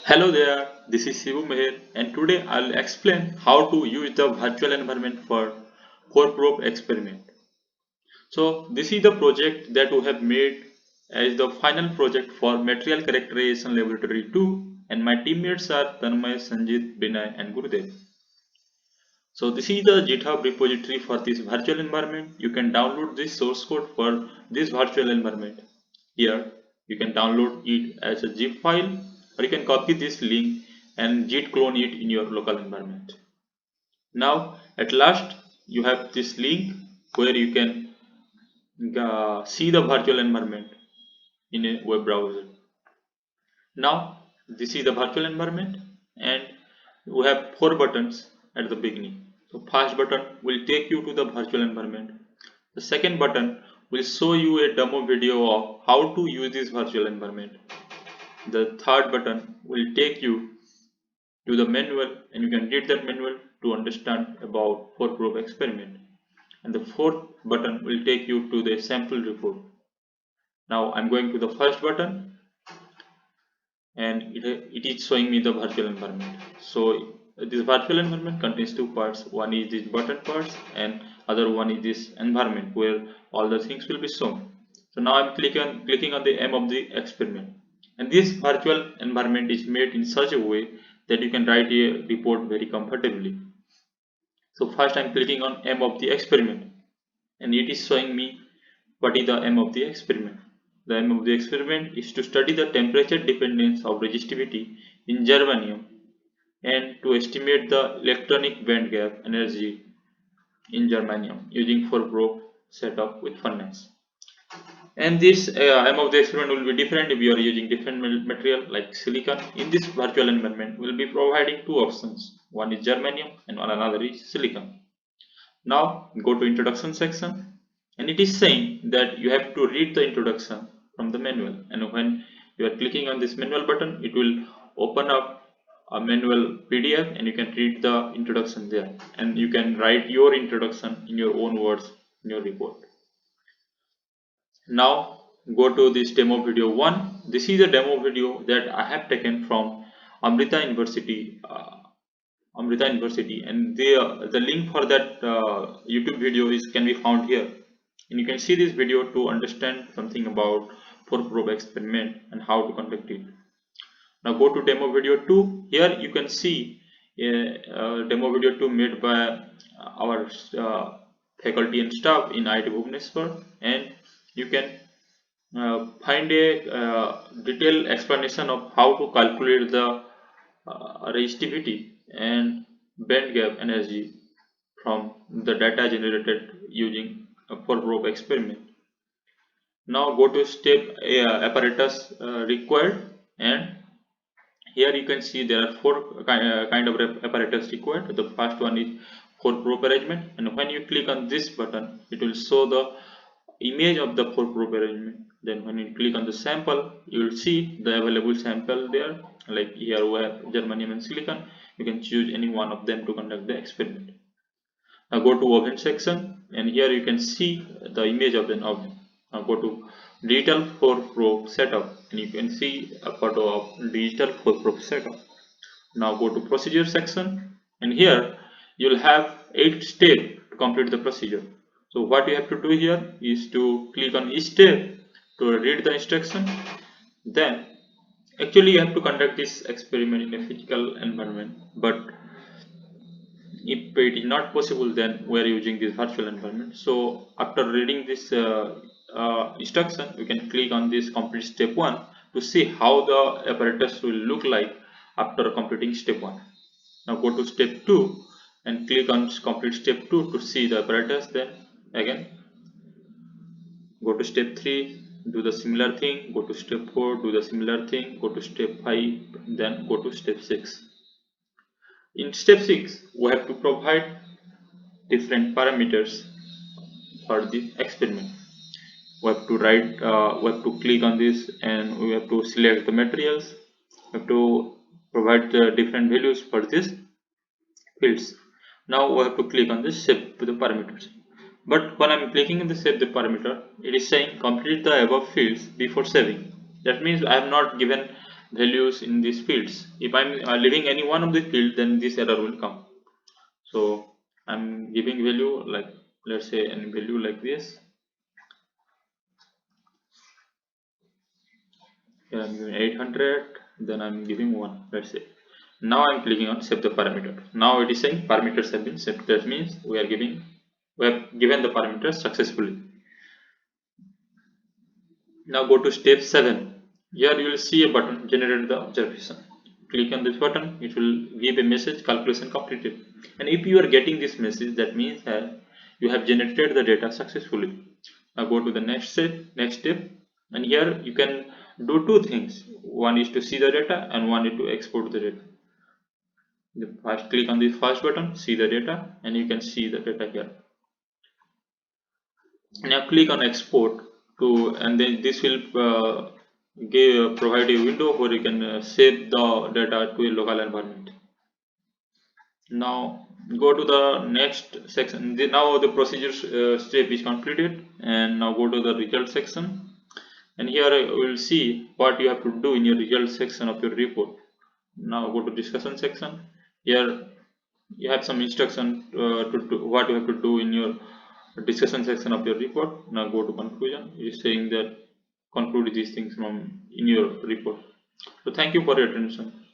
Hello there, this is Shivu Meher and today I'll explain how to use the virtual environment for core experiment. So this is the project that we have made as the final project for Material Characterization Laboratory 2 and my teammates are Tanmay, Sanjit, Binay and Gurudev. So this is the GitHub repository for this virtual environment. You can download this source code for this virtual environment. Here you can download it as a zip file or you can copy this link and git clone it in your local environment. Now at last you have this link where you can see the virtual environment in a web browser. Now this is the virtual environment and we have 4 buttons at the beginning. So first button will take you to the virtual environment. The second button will show you a demo video of how to use this virtual environment. The third button will take you to the manual and you can read that manual to understand about core experiment. And the fourth button will take you to the sample report. Now I'm going to the first button and it is showing me the virtual environment. So this virtual environment contains two parts. One is this button parts and other one is this environment where all the things will be shown. So now I'm clicking on the aim of the experiment, and this virtual environment is made in such a way that you can write a report very comfortably. So first I'm clicking on aim of the experiment and it is showing me what is the aim of the experiment. The aim of the experiment is to study the temperature dependence of resistivity in germanium and to estimate the electronic band gap energy in germanium using 4-probe setup with furnace. And this aim of the experiment will be different if you are using different material like silicon. In this virtual environment, we will be providing two options. One is germanium and another is silicon. Now go to introduction section and it is saying that you have to read the introduction from the manual, and when you are clicking on this manual button it will open up a manual PDF and you can read the introduction there and you can write your introduction in your own words in your report. Now go to this demo video 1. This is a demo video that I have taken from Amrita University. And the link for that YouTube video can be found here, and you can see this video to understand something about probe experiment and how to conduct it. Now go to demo video 2. Here you can see a demo video 2 made by our faculty and staff in IIT Bhubaneswar, and you can find a detailed explanation of how to calculate the resistivity and band gap energy from the data generated using a probe experiment. Now go to step apparatus required, and here you can see there are 4 kind of apparatus required. The first one is probe arrangement, and when you click on this button it will show the image of the probe arrangement. Then when you click on the sample you will see the available sample there, like here we have germanium and silicon. You can choose any one of them to conduct the experiment. Now go to oven section and here you can see the image of an oven. Now go to digital 4-probe setup and you can see a photo of digital 4-probe setup. Now go to procedure section and here you will have 8 steps to complete the procedure. So what you have to do here is to click on each step to read the instruction. Then actually you have to conduct this experiment in a physical environment, but if it is not possible then we are using this virtual environment. So after reading this instruction you can click on this complete step 1 to see how the apparatus will look like after completing step 1. Now go to step 2 and click on complete step 2 to see the apparatus. Then again go to step 3, do the similar thing. Go to step 4, do the similar thing. Go to step 5, then go to step 6. In step 6 we have to provide different parameters for the experiment. We have to write we have to click on this and we have to select the materials. We have to provide the different values for this fields. Now we have to click on this save the parameters, but when I'm clicking on the save the parameter it is saying complete the above fields before saving. That means I have not given values in these fields. If I'm leaving any one of the field, then this error will come. So I'm giving value like, let's say any value like this. Here I'm giving 800, then I'm giving 1, let's say. Now I'm clicking on save the parameter. Now it is saying parameters have been set. That means we have given the parameters successfully. Now go to step 7. Here you will see a button, generate the observation. Click on this button, it will give a message, calculation completed. And if you are getting this message, that means that you have generated the data successfully. Now go to the next step, and here you can do two things. One is to see the data and one is to export the data. First click on the first button, see the data, and you can see the data here. Now click on export to, and then this will provide a window where you can save the data to a local environment. Now go to the next section. Now the procedure step is completed, and now go to the result section, and here we will see what you have to do in your result section of your report. Now go to discussion section. Here you have some instruction to do what you have to do in your discussion section of your report. Now go to conclusion. It is saying that conclude these things from in your report. So thank you for your attention.